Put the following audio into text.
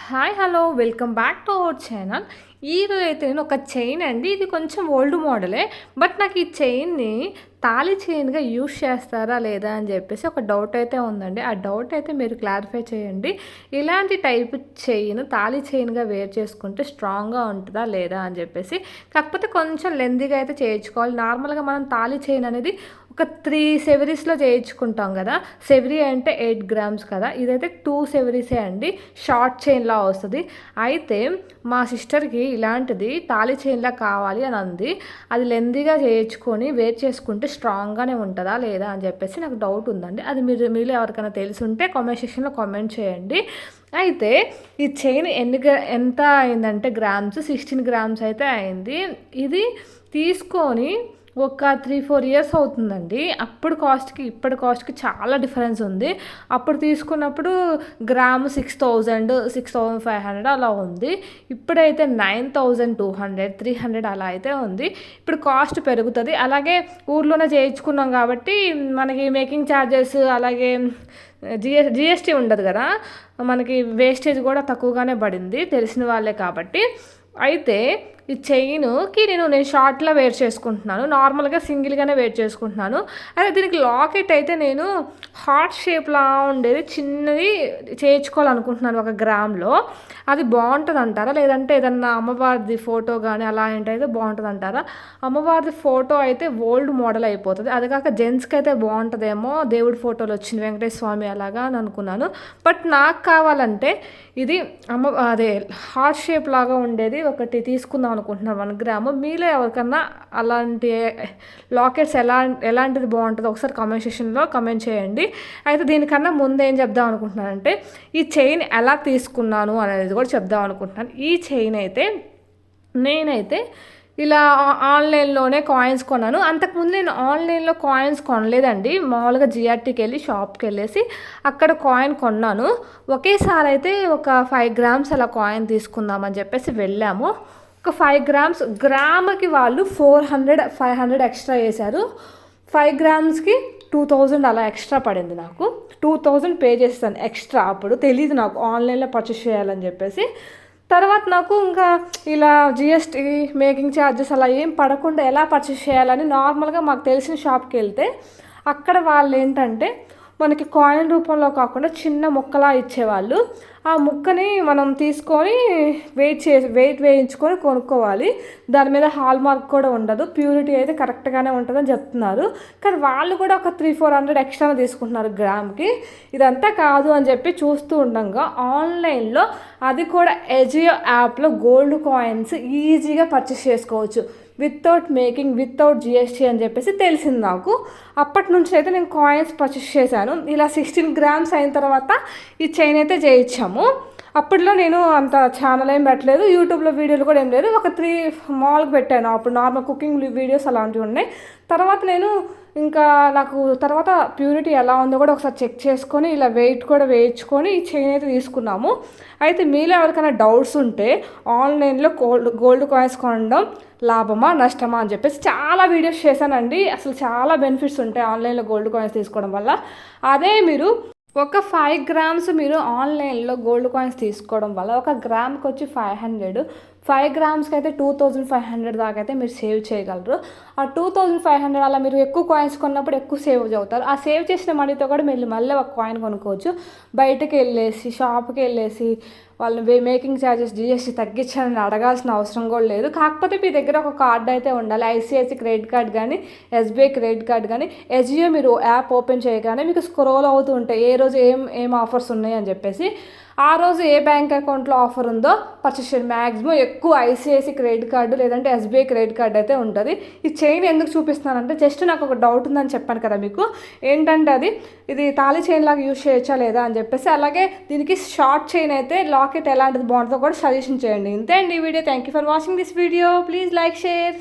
Hi hello welcome back to our channel. ఈరోజు అయితే నేను ఒక చైన్ అండి, ఇది కొంచెం ఓల్డ్ మోడలే. బట్ నాకు ఈ చైన్ని తాళి చైన్గా యూస్ చేస్తారా లేదా అని చెప్పేసి ఒక డౌట్ అయితే ఉందండి. ఆ డౌట్ అయితే మీరు క్లారిఫై చేయండి. ఇలాంటి టైప్ చైన్ తాళి చైన్గా వేర్ చేసుకుంటే స్ట్రాంగ్గా ఉంటుందా లేదా అని చెప్పేసి. కాకపోతే కొంచెం లెందీగా అయితే చేయించుకోవాలి. నార్మల్గా మనం తాళి చైన్ అనేది ఒక 3 సెవరీస్లో చేయించుకుంటాం కదా. సెవరీ అంటే 8 గ్రామ్స్ కదా, ఇదైతే 2 సెవరీసే అండి. షార్ట్ చైన్లా వస్తుంది. అయితే మా సిస్టర్కి ఇలాంటిది తాళి చైన్లా కావాలి అని అంది. అది లెందీగా చేయించుకొని వేర్ చేసుకుంటే స్ట్రాంగ్గానే ఉంటుందా లేదా అని చెప్పేసి నాకు డౌట్ ఉందండి. అది మీలో ఎవరికైనా తెలిసి ఉంటే కామెంట్ సెక్షన్లో కామెంట్ చేయండి. అయితే ఈ చైన్ ఎంత అయిందంటే గ్రామ్స్ 16 గ్రామ్స్ అయితే అయింది. ఇది తీసుకొని ఒక 3-4 ఇయర్స్ అవుతుందండి. అప్పుడు కాస్ట్కి ఇప్పటి కాస్ట్కి చాలా డిఫరెన్స్ ఉంది. అప్పుడు తీసుకున్నప్పుడు గ్రాము 6,000 6,500 అలా ఉంది. ఇప్పుడైతే 9,200 300 అలా అయితే ఉంది. ఇప్పుడు కాస్ట్ పెరుగుతుంది. అలాగే ఊర్లోనే చేయించుకున్నాం కాబట్టి మనకి మేకింగ్ ఛార్జెస్ అలాగే జిఎస్టీ ఉండదు కదా, మనకి వేస్టేజ్ కూడా తక్కువగానే పడింది తెలిసిన వాళ్ళే కాబట్టి. అయితే ఈ చైన్కి నేను షార్ట్లో వేర్ చేసుకుంటున్నాను, నార్మల్గా సింగిల్గానే వేర్ చేసుకుంటున్నాను. అయితే దీనికి లాకెట్ అయితే నేను హార్ట్ షేప్లా ఉండేది చిన్నది చేయించుకోవాలనుకుంటున్నాను 1 గ్రామ్లో. అది బాగుంటుంది అంటారా, లేదంటే ఏదన్నా అమ్మవారిది ఫోటో కానీ అలా ఏంటైతే బాగుంటుంది అంటారా? అమ్మవారిది ఫోటో అయితే ఓల్డ్ మోడల్ అయిపోతుంది. అది కాక జెంట్స్కి అయితే బాగుంటుందేమో, దేవుడి ఫోటోలు వచ్చింది వెంకటేశ్వర స్వామి అలాగా అని అనుకున్నాను. బట్ నాకు కావాలంటే ఇది అదే హార్ట్ షేప్ లాగా ఉండేది ఒకటి తీసుకుందాం అనుకుంటున్నాను 1 గ్రాము. మీలో ఎవరికన్నా అలాంటి లాకెట్స్ ఎలాంటిది బాగుంటుందో ఒకసారి కామెంట్ సెక్షన్లో కామెంట్ చేయండి. అయితే దీనికన్నా ముందు ఏం చెప్దాం అనుకుంటున్నానంటే ఈ చైన్ ఎలా తీసుకున్నాను అనేది కూడా చెప్దాం అనుకుంటున్నాను. ఈ చైన్ అయితే నేనైతే ఇలా ఆన్లైన్లోనే కాయిన్స్ కొన్నాను. అంతకుముందు నేను ఆన్లైన్లో కాయిన్స్ కొనలేదండి. మామూలుగా జిఆర్టీకి వెళ్ళి షాప్కి వెళ్ళేసి అక్కడ కాయిన్ కొన్నాను. ఒకేసారి అయితే ఒక 5 గ్రామ్స్ అలా కాయిన్ తీసుకుందామని చెప్పేసి వెళ్ళాము. ఒక 5 గ్రామ్స్ గ్రాముకి వాళ్ళు 400-500 ఎక్స్ట్రా వేశారు. 5 గ్రామ్స్కి 2,000 అలా ఎక్స్ట్రా పడింది. నాకు 2,000 పే చేస్తాను ఎక్స్ట్రా. అప్పుడు తెలియదు నాకు ఆన్లైన్లో పర్చేస్ చేయాలని చెప్పేసి. తర్వాత నాకు ఇంకా ఇలా జిఎస్టీ మేకింగ్ ఛార్జెస్ అలా ఏం పడకుండా ఎలా పర్చేస్ చేయాలని నార్మల్గా మాకు తెలిసిన షాప్కి వెళ్తే అక్కడ వాళ్ళు ఏంటంటే మనకి కాయిన్ రూపంలో కాకుండా చిన్న ముక్కలా ఇచ్చేవాళ్ళు. ఆ ముక్కని మనం తీసుకొని వెయిట్ వేయించుకొని కొనుక్కోవాలి. దాని మీద హాల్ మార్క్ కూడా ఉండదు, ప్యూరిటీ అయితే కరెక్ట్గానే ఉంటుందని చెప్తున్నారు. కానీ వాళ్ళు కూడా ఒక 300-400 ఎక్స్ట్రా తీసుకుంటున్నారు గ్రామ్కి. ఇదంతా కాదు అని చెప్పి చూస్తూ ఉండగా ఆన్లైన్లో అది కూడా ఎజియో యాప్లో గోల్డ్ కాయిన్స్ ఈజీగా పర్చేస్ చేసుకోవచ్చు వితౌట్ జిఎస్టీ అని చెప్పేసి తెలిసింది నాకు. అప్పటి నుంచి అయితే నేను కాయిన్స్ పర్చేస్ చేశాను. ఇలా 16 గ్రామ్స్ అయిన తర్వాత ఈ చైన్ అయితే చేయించాము. అప్పట్లో నేను అంత ఛానల్ ఏం పెట్టలేదు, యూట్యూబ్లో వీడియోలు కూడా ఏం లేదు. ఒక 3 మాల్కి పెట్టాను. అప్పుడు నార్మల్ కుకింగ్ వీడియోస్ అలాంటివి ఉన్నాయి. తర్వాత నేను ఇంకా నాకు తర్వాత ప్యూరిటీ ఎలా ఉందో కూడా ఒకసారి చెక్ చేసుకొని ఇలా వెయిట్ కూడా వేయించుకొని ఈ చైన్ అయితే తీసుకున్నాము. అయితే మీలో ఎవరికైనా డౌట్స్ ఉంటే ఆన్లైన్లో గోల్డ్ కాయిన్స్ కొనడం లాభమా నష్టమా అని చెప్పేసి చాలా వీడియోస్ చేశానండి. అసలు చాలా బెనిఫిట్స్ ఉంటాయి ఆన్లైన్లో గోల్డ్ కాయిన్స్ తీసుకోవడం వల్ల. అదే మీరు ఒక 5 గ్రామ్స్ మీరు ఆన్లైన్లో గోల్డ్ కాయిన్స్ తీసుకోవడం వల్ల 1 గ్రామ్కి వచ్చి 500, 5 గ్రామ్స్కి అయితే 2,500 దాకా అయితే మీరు సేవ్ చేయగలరు. ఆ 2,500 అలా మీరు ఎక్కువ కాయిన్స్ కొన్నప్పుడు ఎక్కువ సేవ్ అవుతారు. ఆ సేవ్ చేసిన మనీతో కూడా మీరు మళ్ళీ ఒక కాయిన్ కొనుక్కోవచ్చు. బయటకు వెళ్ళేసి షాప్కి వెళ్ళేసి వాళ్ళు మేకింగ్ ఛార్జెస్ జిఎస్టీ తగ్గించాలని అడగాల్సిన అవసరం కూడా లేదు. కాకపోతే మీ దగ్గర ఒక కార్డు అయితే ఉండాలి. ఐసిఐసి క్రెడిట్ కార్డ్ కానీ ఎస్బీఐ క్రెడిట్ కార్డ్ కానీ. ఎస్జియో మీరు యాప్ ఓపెన్ చేయగానే మీకు స్క్రోల్ అవుతూ ఉంటాయి ఏ రోజు ఏం ఆఫర్స్ ఉన్నాయి అని చెప్పేసి. ఆ రోజు ఏ బ్యాంక్ అకౌంట్లో ఆఫర్ ఉందో పర్చేస్ చేయండి. మ్యాక్సిమం ఎక్కువ ఐసిఐసి క్రెడిట్ కార్డు లేదంటే ఎస్బీఐ క్రెడిట్ కార్డు అయితే ఉంటుంది. ఈ చైన్ ఎందుకు చూపిస్తున్నానంటే జస్ట్ నాకు ఒక డౌట్ ఉందని చెప్పాను కదా మీకు. ఏంటంటే ఇది తాళి చైన్ లాగా యూజ్ చేయొచ్చా లేదా అని చెప్పేసి. అలాగే దీనికి షార్ట్ చైన్ అయితే లాకెట్ ఎలాంటిది బాగుంటుందో కూడా సజెషన్ చేయండి. ఇంతే అండి ఈ video. Thank you for watching this video. Please like share.